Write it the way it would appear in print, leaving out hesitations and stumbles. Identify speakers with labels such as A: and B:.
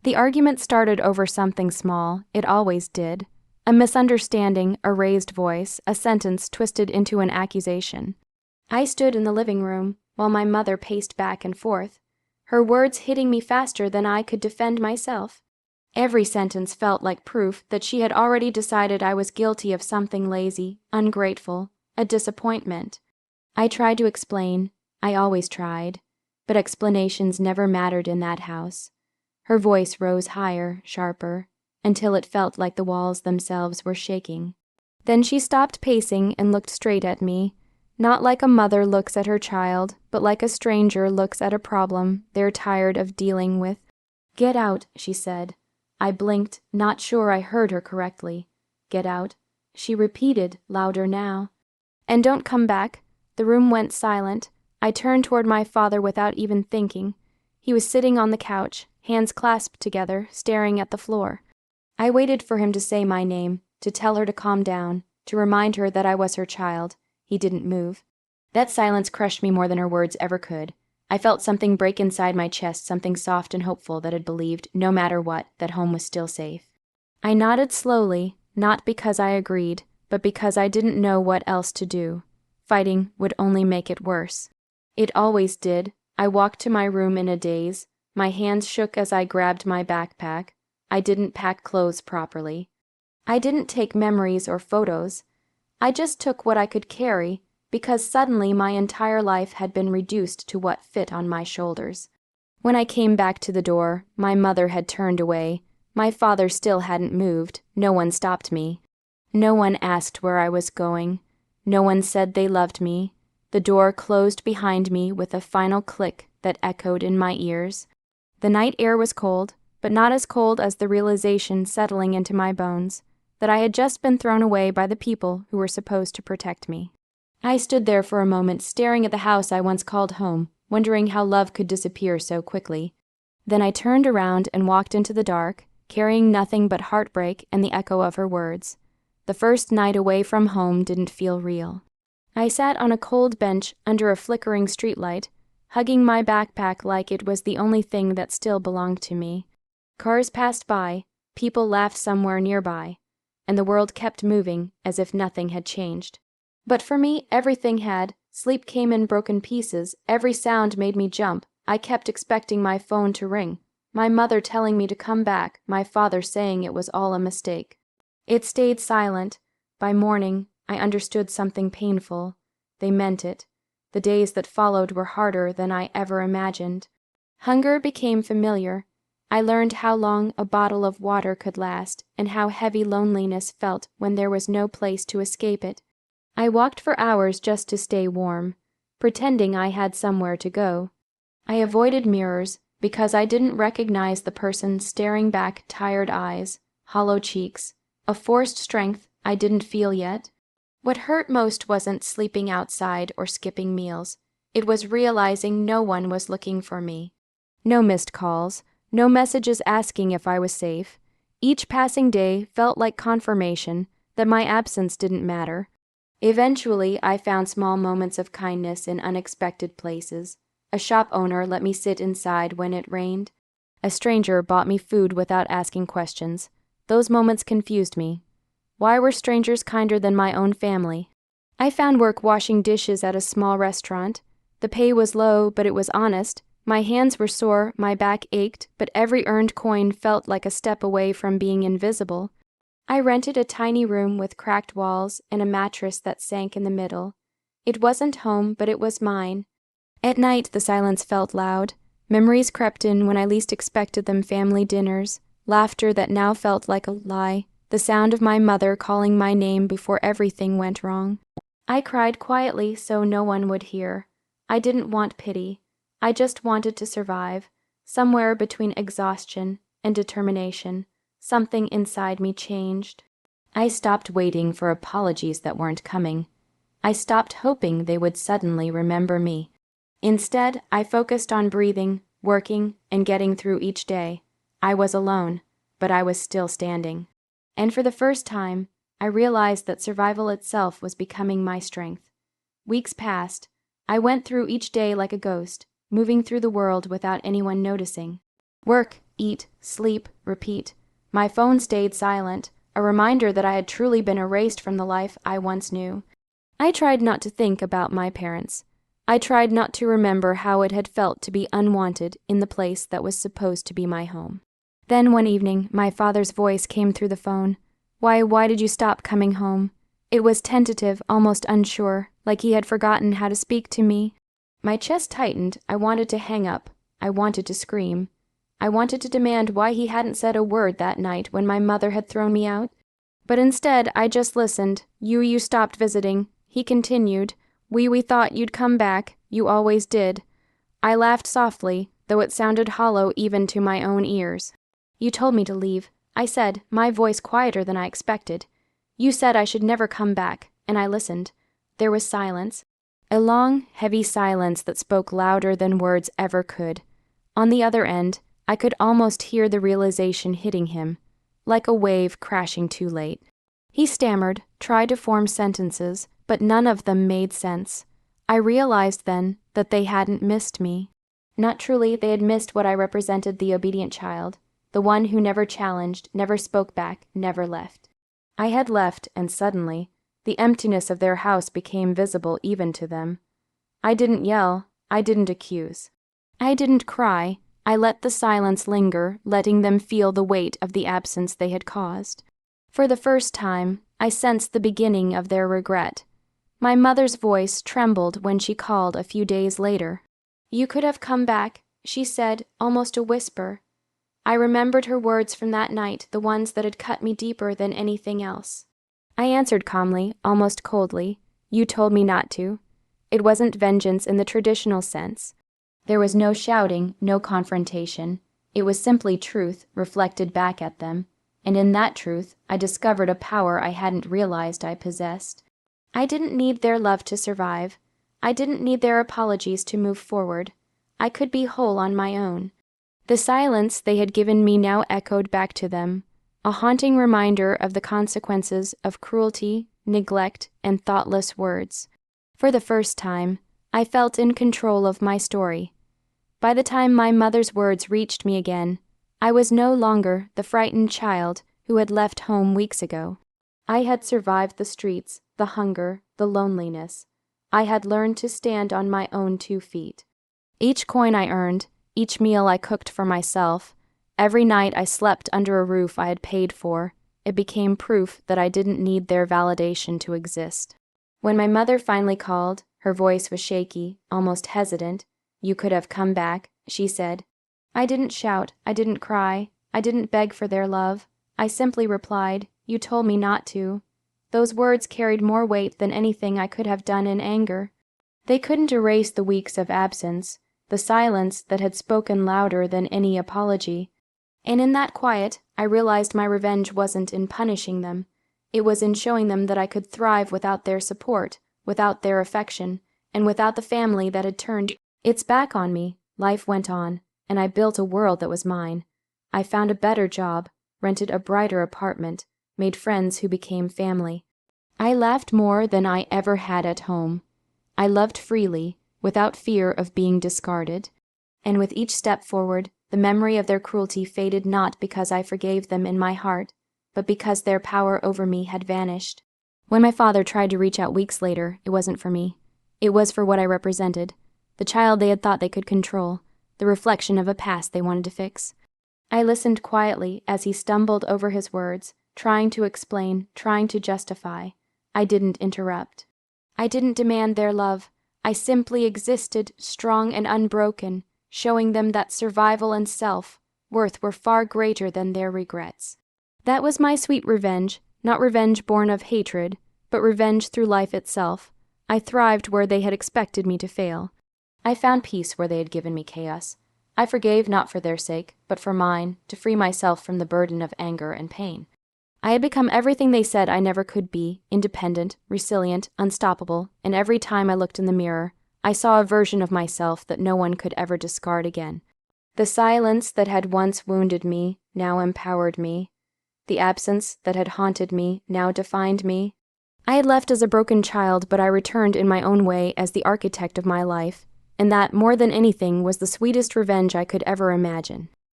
A: The argument started over something small. It always did. A misunderstanding, a raised voice, a sentence twisted into an accusation. I stood in the living room while my mother paced back and forth, her words hitting me faster than I could defend myself. Every sentence felt like proof that she had already decided I was guilty of something lazy, ungrateful, a disappointment. I tried to explain. I always tried. But explanations never mattered in that house. Her voice rose higher, sharper, until it felt like the walls themselves were shaking. Then she stopped pacing and looked straight at me, not like a mother looks at her child, but like a stranger looks at a problem they're tired of dealing with. "Get out," she said. I blinked, not sure I heard her correctly. "Get out," she repeated, louder now. "And don't come back." The room went silent. I turned toward my father without even thinking. He was sitting on the couch, hands clasped together, staring at the floor. I waited for him to say my name, to tell her to calm down, to remind her that I was her child. He didn't move. That silence crushed me more than her words ever could. I felt something break inside my chest, something soft and hopeful that had believed, no matter what, that home was still safe. I nodded slowly, not because I agreed, but because I didn't know what else to do. Fighting would only make it worse. It always did. I walked to my room in a daze. My hands shook as I grabbed my backpack. I didn't pack clothes properly. I didn't take memories or photos. I just took what I could carry, because suddenly my entire life had been reduced to what fit on my shoulders. When I came back to the door, my mother had turned away. My father still hadn't moved. No one stopped me. No one asked where I was going. No one said they loved me. The door closed behind me with a final click that echoed in my ears. The night air was cold, but not as cold as the realization settling into my bones that I had just been thrown away by the people who were supposed to protect me. I stood there for a moment, staring at the house I once called home, wondering how love could disappear so quickly. Then I turned around and walked into the dark, carrying nothing but heartbreak and the echo of her words. The first night away from home didn't feel real. I sat on a cold bench under a flickering streetlight, hugging my backpack like it was the only thing that still belonged to me. Cars passed by, people laughed somewhere nearby, and the world kept moving as if nothing had changed. But for me, everything had. Sleep came in broken pieces. Every sound made me jump. I kept expecting my phone to ring. My mother telling me to come back, my father saying it was all a mistake. It stayed silent. By morning, I understood something painful. They meant it. The days that followed were harder than I ever imagined. Hunger became familiar. I learned how long a bottle of water could last, and how heavy loneliness felt when there was no place to escape it. I walked for hours just to stay warm, pretending I had somewhere to go. I avoided mirrors because I didn't recognize the person staring back, tired eyes, hollow cheeks, a forced strength I didn't feel yet. What hurt most wasn't sleeping outside or skipping meals. It was realizing no one was looking for me. No missed calls, no messages asking if I was safe. Each passing day felt like confirmation that my absence didn't matter. Eventually, I found small moments of kindness in unexpected places. A shop owner let me sit inside when it rained. A stranger bought me food without asking questions. Those moments confused me. Why were strangers kinder than my own family? I found work washing dishes at a small restaurant. The pay was low, but it was honest. My hands were sore, my back ached, but every earned coin felt like a step away from being invisible. I rented a tiny room with cracked walls and a mattress that sank in the middle. It wasn't home, but it was mine. At night, the silence felt loud. Memories crept in when I least expected them: family dinners, laughter that now felt like a lie, the sound of my mother calling my name before everything went wrong. I cried quietly so no one would hear. I didn't want pity. I just wanted to survive. Somewhere between exhaustion and determination, something inside me changed. I stopped waiting for apologies that weren't coming. I stopped hoping they would suddenly remember me. Instead, I focused on breathing, working, and getting through each day. I was alone, but I was still standing. And for the first time, I realized that survival itself was becoming my strength. Weeks passed. I went through each day like a ghost, moving through the world without anyone noticing. Work, eat, sleep, repeat. My phone stayed silent, a reminder that I had truly been erased from the life I once knew. I tried not to think about my parents. I tried not to remember how it had felt to be unwanted in the place that was supposed to be my home. Then one evening, my father's voice came through the phone. Why did you stop coming home?" It was tentative, almost unsure, like he had forgotten how to speak to me. My chest tightened. I wanted to hang up. I wanted to scream. I wanted to demand why he hadn't said a word that night when my mother had thrown me out. But instead, I just listened. You stopped visiting." He continued. We thought you'd come back. You always did." I laughed softly, though it sounded hollow even to my own ears. "You told me to leave," I said, my voice quieter than I expected. "You said I should never come back," and I listened. There was silence. A long, heavy silence that spoke louder than words ever could. On the other end, I could almost hear the realization hitting him, like a wave crashing too late. He stammered, tried to form sentences, but none of them made sense. I realized then that they hadn't missed me. Not truly, they had missed what I represented, the obedient child, the one who never challenged, never spoke back, never left. I had left, and suddenly, the emptiness of their house became visible even to them. I didn't yell. I didn't accuse. I didn't cry. I let the silence linger, letting them feel the weight of the absence they had caused. For the first time, I sensed the beginning of their regret. My mother's voice trembled when she called a few days later. "You could have come back," she said, almost a whisper. I remembered her words from that night, the ones that had cut me deeper than anything else. I answered calmly, almost coldly. "You told me not to." It wasn't vengeance in the traditional sense. There was no shouting, no confrontation. It was simply truth reflected back at them, and in that truth I discovered a power I hadn't realized I possessed. I didn't need their love to survive. I didn't need their apologies to move forward. I could be whole on my own. The silence they had given me now echoed back to them, a haunting reminder of the consequences of cruelty, neglect, and thoughtless words. For the first time, I felt in control of my story. By the time my mother's words reached me again, I was no longer the frightened child who had left home weeks ago. I had survived the streets, the hunger, the loneliness. I had learned to stand on my own 2 feet. Each coin I earned, each meal I cooked for myself, every night I slept under a roof I had paid for, it became proof that I didn't need their validation to exist. When my mother finally called, her voice was shaky, almost hesitant. "You could have come back," she said. I didn't shout, I didn't cry, I didn't beg for their love. I simply replied, "You told me not to." Those words carried more weight than anything I could have done in anger. They couldn't erase the weeks of absence, the silence that had spoken louder than any apology. And in that quiet, I realized my revenge wasn't in punishing them. It was in showing them that I could thrive without their support, without their affection, and without the family that had turned its back on me. Life went on, and I built a world that was mine. I found a better job, rented a brighter apartment, made friends who became family. I laughed more than I ever had at home. I loved freely, without fear of being discarded. And with each step forward, the memory of their cruelty faded not because I forgave them in my heart, but because their power over me had vanished. When my father tried to reach out weeks later, it wasn't for me. It was for what I represented, the child they had thought they could control, the reflection of a past they wanted to fix. I listened quietly as he stumbled over his words, trying to explain, trying to justify. I didn't interrupt. I didn't demand their love. I simply existed, strong and unbroken, showing them that survival and self-worth were far greater than their regrets. That was my sweet revenge, not revenge born of hatred, but revenge through life itself. I thrived where they had expected me to fail. I found peace where they had given me chaos. I forgave not for their sake, but for mine, to free myself from the burden of anger and pain. I had become everything they said I never could be, independent, resilient, unstoppable, and every time I looked in the mirror, I saw a version of myself that no one could ever discard again. The silence that had once wounded me now empowered me. The absence that had haunted me now defined me. I had left as a broken child, but I returned in my own way as the architect of my life, and that, more than anything, was the sweetest revenge I could ever imagine.